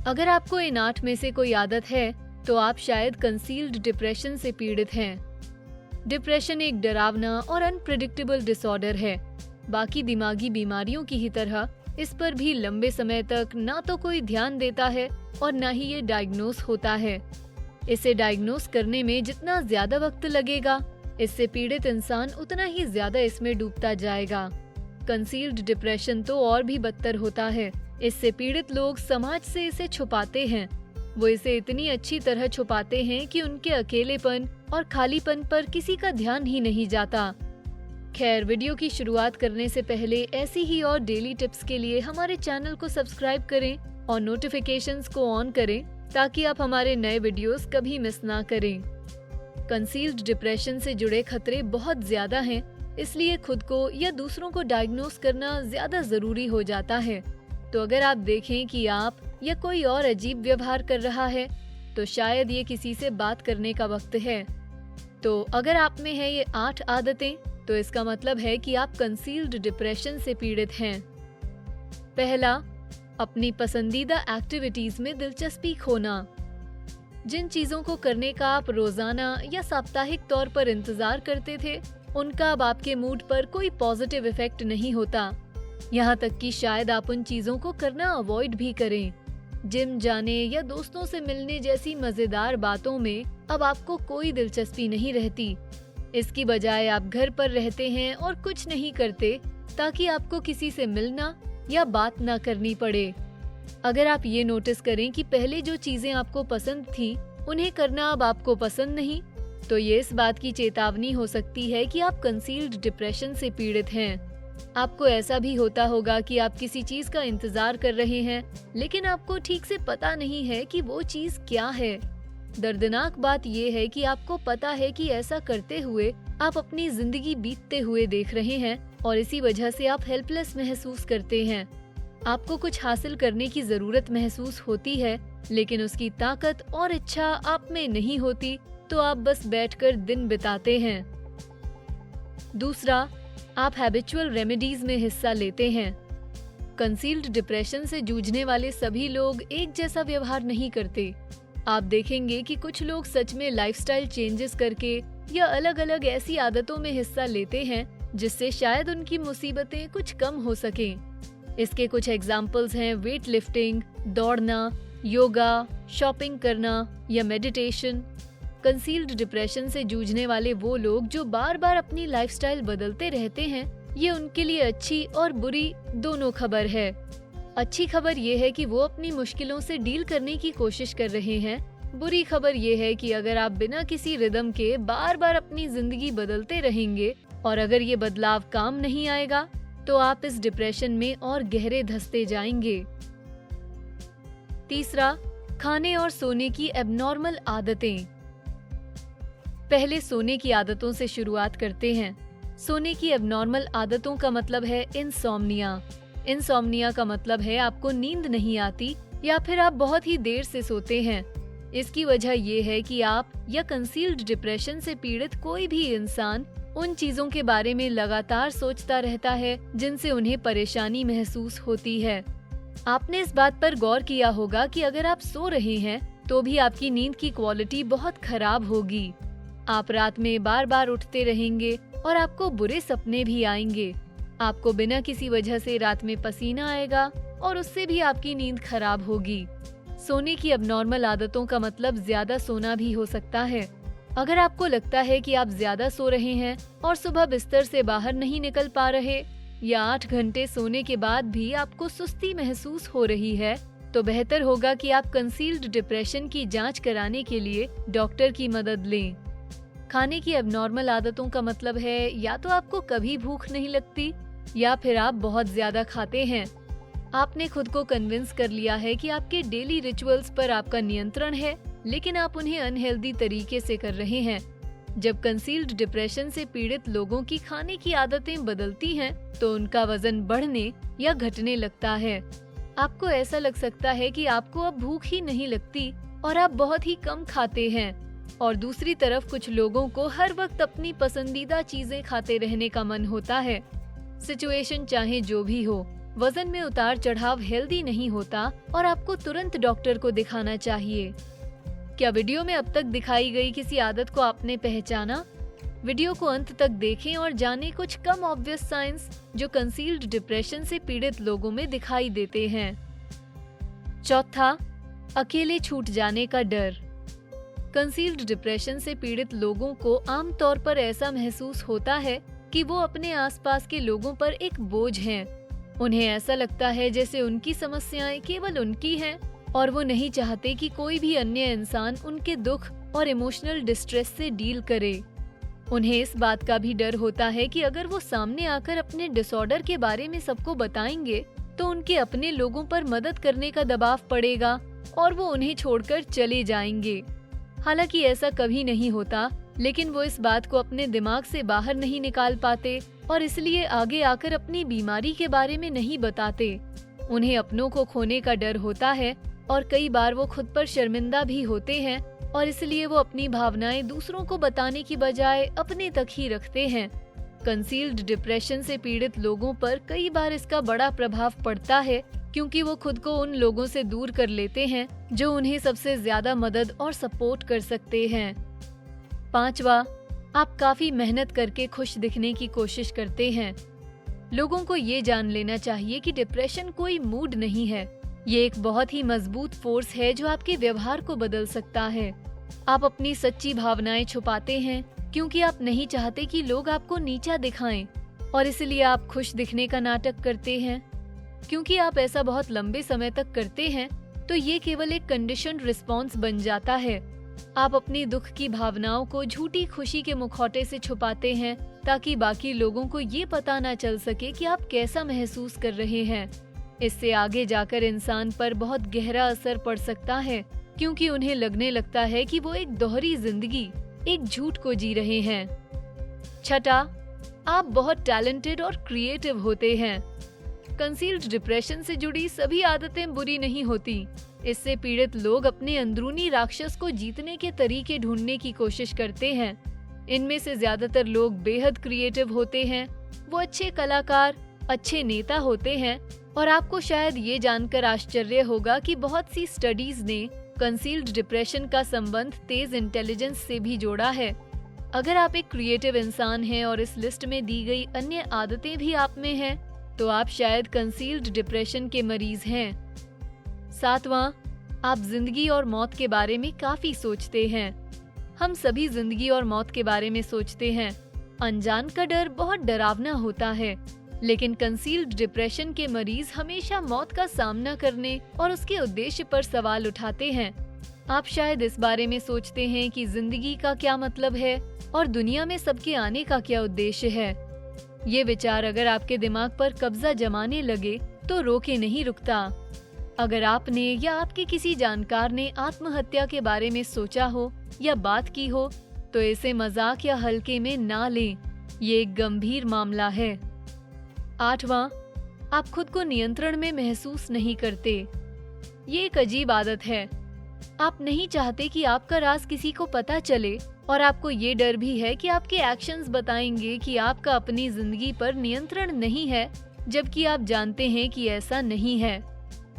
अगर आपको इन 8 में से कोई आदत है तो आप शायद कंसील्ड डिप्रेशन से पीड़ित हैं। डिप्रेशन एक डरावना और अनप्रेडिक्टेबल डिसऑर्डर है। बाकी दिमागी बीमारियों की ही तरह इस पर भी लंबे समय तक ना तो कोई ध्यान देता है और ना ही ये डायग्नोस होता है। इसे डायग्नोस करने में जितना ज्यादा वक्त लगेगा, इससे पीड़ित इंसान उतना ही ज्यादा इसमें डूबता जाएगा। कंसील्ड डिप्रेशन तो और भी बदतर होता है। इससे पीड़ित लोग समाज से इसे छुपाते हैं। वो इसे इतनी अच्छी तरह छुपाते हैं कि उनके अकेलेपन और खालीपन पर किसी का ध्यान ही नहीं जाता। खैर, वीडियो की शुरुआत करने से पहले ऐसी ही और डेली टिप्स के लिए हमारे चैनल को सब्सक्राइब करें और नोटिफिकेशंस को ऑन करें ताकि आप हमारे नए वीडियोस कभी मिस ना करें। कंसील्ड डिप्रेशन से जुड़े खतरे बहुत ज्यादा हैं, इसलिए खुद को या दूसरों को डायग्नोस करना ज्यादा जरूरी हो जाता है। तो अगर आप देखें कि आप या कोई और अजीब व्यवहार कर रहा है, तो शायद ये किसी से बात करने का वक्त है। तो अगर आप में है ये 8 आदतें, तो इसका मतलब है कि आप कंसील्ड डिप्रेशन से पीड़ित हैं। पहला, अपनी पसंदीदा एक्टिविटीज में दिलचस्पी खोना। जिन चीजों को करने का आप रोजाना या साप्ताहिक तौर पर इंतजार करते थे, उनका अब आपके मूड पर कोई पॉजिटिव इफेक्ट नहीं होता। यहाँ तक कि शायद आप उन चीजों को करना अवॉइड भी करें। जिम जाने या दोस्तों से मिलने जैसी मजेदार बातों में अब आपको कोई दिलचस्पी नहीं रहती। इसकी बजाय आप घर पर रहते हैं और कुछ नहीं करते ताकि आपको किसी से मिलना या बात ना करनी पड़े। अगर आप ये नोटिस करें कि पहले जो चीजें आपको पसंद थी, उन्हें करना अब आपको पसंद नहीं, तो ये इस बात की चेतावनी हो सकती है कि आप कंसील्ड डिप्रेशन से पीड़ित हैं। आपको ऐसा भी होता होगा कि आप किसी चीज का इंतजार कर रहे हैं, लेकिन आपको ठीक से पता नहीं है कि वो चीज क्या है। दर्दनाक बात यह है कि आपको पता है कि ऐसा करते हुए आप अपनी जिंदगी बीतते हुए देख रहे हैं और इसी वजह से आप हेल्पलेस महसूस करते हैं। आपको कुछ हासिल करने की जरूरत महसूस होती है, लेकिन उसकी ताकत और इच्छा आप में नहीं होती, तो आप बस बैठकर दिन बिताते हैं। दूसरा, आप हैबिचुअल रेमेडीज में हिस्सा लेते हैं। कंसील्ड डिप्रेशन से जूझने वाले सभी लोग एक जैसा व्यवहार नहीं करते। आप देखेंगे कि कुछ लोग सच में लाइफस्टाइल चेंजेस करके या अलग अलग ऐसी आदतों में हिस्सा लेते हैं जिससे शायद उनकी मुसीबतें कुछ कम हो सकें। इसके कुछ एग्जाम्पल्स हैं वेट लिफ्टिंग, दौड़ना, योगा, शॉपिंग करना या मेडिटेशन। कंसील्ड डिप्रेशन से जूझने वाले वो लोग जो बार बार अपनी लाइफस्टाइल बदलते रहते हैं, ये उनके लिए अच्छी और बुरी दोनों खबर है। अच्छी खबर ये है कि वो अपनी मुश्किलों से डील करने की कोशिश कर रहे हैं। बुरी खबर ये है कि अगर आप बिना किसी रिदम के बार बार अपनी जिंदगी बदलते रहेंगे और अगर ये बदलाव काम नहीं आएगा, तो आप इस डिप्रेशन में और गहरे धंसते जाएंगे। तीसरा, खाने और सोने की एबनॉर्मल आदतें। पहले सोने की आदतों से शुरुआत करते हैं। सोने की एबनॉर्मल आदतों का मतलब है इंसोम्निया। इंसोम्निया का मतलब है आपको नींद नहीं आती या फिर आप बहुत ही देर से सोते हैं। इसकी वजह ये है कि आप या कंसील्ड डिप्रेशन से पीड़ित कोई भी इंसान उन चीजों के बारे में लगातार सोचता रहता है जिनसे उन्हें परेशानी महसूस होती है। आपने इस बात पर गौर किया होगा कि अगर आप सो रहे हैं तो भी आपकी नींद की क्वालिटी बहुत खराब होगी। आप रात में बार बार उठते रहेंगे और आपको बुरे सपने भी आएंगे। आपको बिना किसी वजह से रात में पसीना आएगा और उससे भी आपकी नींद खराब होगी। सोने की अबनॉर्मल आदतों का मतलब ज्यादा सोना भी हो सकता है। अगर आपको लगता है कि आप ज्यादा सो रहे हैं और सुबह बिस्तर से बाहर नहीं निकल पा रहे या 8 घंटे सोने के बाद भी आपको सुस्ती महसूस हो रही है, तो बेहतर होगा कि आप कंसील्ड डिप्रेशन की जांच कराने के लिए डॉक्टर की मदद लें। खाने की एबनॉर्मल आदतों का मतलब है या तो आपको कभी भूख नहीं लगती या फिर आप बहुत ज्यादा खाते हैं। आपने खुद को कन्विंस कर लिया है कि आपके डेली रिचुअल्स पर आपका नियंत्रण है, लेकिन आप उन्हें अनहेल्दी तरीके से कर रहे हैं। जब कंसील्ड डिप्रेशन से पीड़ित लोगों की खाने की आदतें बदलती हैं, तो उनका वजन बढ़ने या घटने लगता है। आपको ऐसा लग सकता है कि आपको अब भूख ही नहीं लगती और आप बहुत ही कम खाते हैं। और दूसरी तरफ कुछ लोगों को हर वक्त अपनी पसंदीदा चीजें खाते रहने का मन होता है। सिचुएशन चाहे जो भी हो, वजन में उतार चढ़ाव हेल्दी नहीं होता और आपको तुरंत डॉक्टर को दिखाना चाहिए। क्या वीडियो में अब तक दिखाई गई किसी आदत को आपने पहचाना? वीडियो को अंत तक देखें और जानें कुछ कम ऑब्वियस साइंस जो कंसील्ड डिप्रेशन से पीड़ित लोगों में दिखाई देते हैं। चौथा, अकेले छूट जाने का डर। कंसील्ड डिप्रेशन से पीड़ित लोगों को आमतौर पर ऐसा महसूस होता है कि वो अपने आसपास के लोगों पर एक बोझ हैं। उन्हें ऐसा लगता है जैसे उनकी समस्याएं केवल उनकी हैं और वो नहीं चाहते कि कोई भी अन्य इंसान उनके दुख और इमोशनल डिस्ट्रेस से डील करे। उन्हें इस बात का भी डर होता है कि अगर वो सामने आकर अपने डिसऑर्डर के बारे में सबको बताएंगे तो उनके अपने लोगों पर मदद करने का दबाव पड़ेगा और वो उन्हें छोड़कर चले जाएंगे। हालांकि ऐसा कभी नहीं होता, लेकिन वो इस बात को अपने दिमाग से बाहर नहीं निकाल पाते और इसलिए आगे आकर अपनी बीमारी के बारे में नहीं बताते। उन्हें अपनों को खोने का डर होता है और कई बार वो खुद पर शर्मिंदा भी होते हैं और इसलिए वो अपनी भावनाएं दूसरों को बताने की बजाय अपने तक ही रखते हैं। कंसील्ड डिप्रेशन से पीड़ित लोगों पर कई बार इसका बड़ा प्रभाव पड़ता है क्योंकि वो खुद को उन लोगों से दूर कर लेते हैं जो उन्हें सबसे ज्यादा मदद और सपोर्ट कर सकते हैं। पांचवा, आप काफी मेहनत करके खुश दिखने की कोशिश करते हैं। लोगों को ये जान लेना चाहिए कि डिप्रेशन कोई मूड नहीं है, ये एक बहुत ही मजबूत फोर्स है जो आपके व्यवहार को बदल सकता है। आप अपनी सच्ची भावनाएं छुपाते हैं क्योंकि आप नहीं चाहते कि लोग आपको नीचा दिखाएं और इसलिए आप खुश दिखने का नाटक करते हैं। क्योंकि आप ऐसा बहुत लंबे समय तक करते हैं तो ये केवल एक कंडीशन्ड रिस्पॉन्स बन जाता है। आप अपनी दुख की भावनाओं को झूठी खुशी के मुखौटे से छुपाते हैं ताकि बाकी लोगों को ये पता ना चल सके कि आप कैसा महसूस कर रहे हैं। इससे आगे जाकर इंसान पर बहुत गहरा असर पड़ सकता है क्योंकि उन्हें लगने लगता है कि वो एक दोहरी जिंदगी, एक झूठ को जी रहे हैं। छठा, आप बहुत टैलेंटेड और क्रिएटिव होते हैं। कंसील्ड डिप्रेशन से जुड़ी सभी आदतें बुरी नहीं होती। इससे पीड़ित लोग अपने अंदरूनी राक्षस को जीतने के तरीके ढूंढने की कोशिश करते हैं। इनमें से ज्यादातर लोग बेहद क्रिएटिव होते हैं। वो अच्छे कलाकार, अच्छे नेता होते हैं और आपको शायद ये जानकर आश्चर्य होगा कि बहुत सी स्टडीज ने कंसील्ड डिप्रेशन का संबंध तेज इंटेलिजेंस से भी जोड़ा है। अगर आप एक क्रिएटिव इंसान हैं और इस लिस्ट में दी गई अन्य आदतें भी आप में हैं, तो आप शायद कंसील्ड डिप्रेशन के मरीज हैं। सातवां, आप जिंदगी और मौत के बारे में काफी सोचते हैं। हम सभी जिंदगी और मौत के बारे में सोचते हैं। अनजान का डर बहुत डरावना होता है, लेकिन कंसील्ड डिप्रेशन के मरीज हमेशा मौत का सामना करने और उसके उद्देश्य पर सवाल उठाते हैं। आप शायद इस बारे में सोचते हैं कि जिंदगी का क्या मतलब है और दुनिया में सबके आने का क्या उद्देश्य है। ये विचार अगर आपके दिमाग पर कब्जा जमाने लगे तो रोके नहीं रुकता। अगर आपने या आपके किसी जानकार ने आत्महत्या के बारे में सोचा हो या बात की हो तो इसे मजाक या हल्के में ना लें, ये एक गंभीर मामला है। आठवां, आप खुद को नियंत्रण में महसूस नहीं करते। ये एक अजीब आदत है। आप नहीं चाहते कि आपका राज किसी को पता चले और आपको ये डर भी है कि आपके एक्शंस बताएंगे कि आपका अपनी जिंदगी पर नियंत्रण नहीं है, जबकि आप जानते हैं कि ऐसा नहीं है।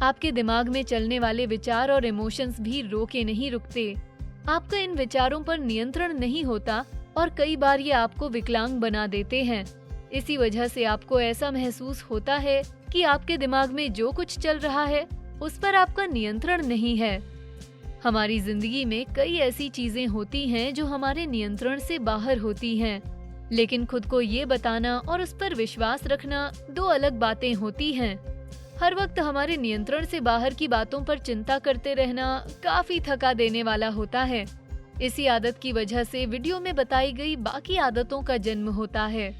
आपके दिमाग में चलने वाले विचार और इमोशंस भी रोके नहीं रुकते। आपका इन विचारों पर नियंत्रण नहीं होता और कई बार ये आपको विकलांग बना देते हैं। इसी वजह से आपको ऐसा महसूस होता है कि आपके दिमाग में जो कुछ चल रहा है उस पर आपका नियंत्रण नहीं है। हमारी जिंदगी में कई ऐसी चीजें होती हैं जो हमारे नियंत्रण से बाहर होती हैं, लेकिन खुद को ये बताना और उस पर विश्वास रखना दो अलग बातें होती हैं। हर वक्त हमारे नियंत्रण से बाहर की बातों पर चिंता करते रहना काफी थका देने वाला होता है। इसी आदत की वजह से वीडियो में बताई गई बाकी आदतों का जन्म होता है।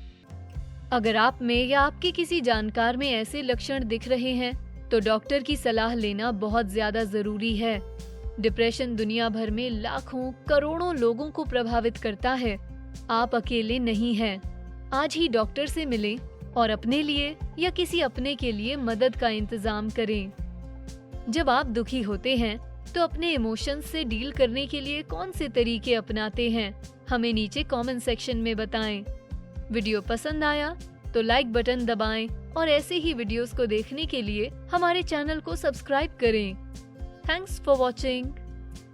अगर आप में या आपके किसी जानकार में ऐसे लक्षण दिख रहे हैं तो डॉक्टर की सलाह लेना बहुत ज्यादा जरूरी है। डिप्रेशन दुनिया भर में लाखों करोड़ों लोगों को प्रभावित करता है। आप अकेले नहीं हैं। आज ही डॉक्टर से मिलें और अपने लिए या किसी अपने के लिए मदद का इंतजाम करें। जब आप दुखी होते हैं तो अपने इमोशंस से डील करने के लिए कौन से तरीके अपनाते हैं, हमें नीचे कमेंट सेक्शन में बताएं। वीडियो पसंद आया तो लाइक बटन दबाएं और ऐसे ही वीडियोस को देखने के लिए हमारे चैनल को सब्सक्राइब करें। Thanks for watching.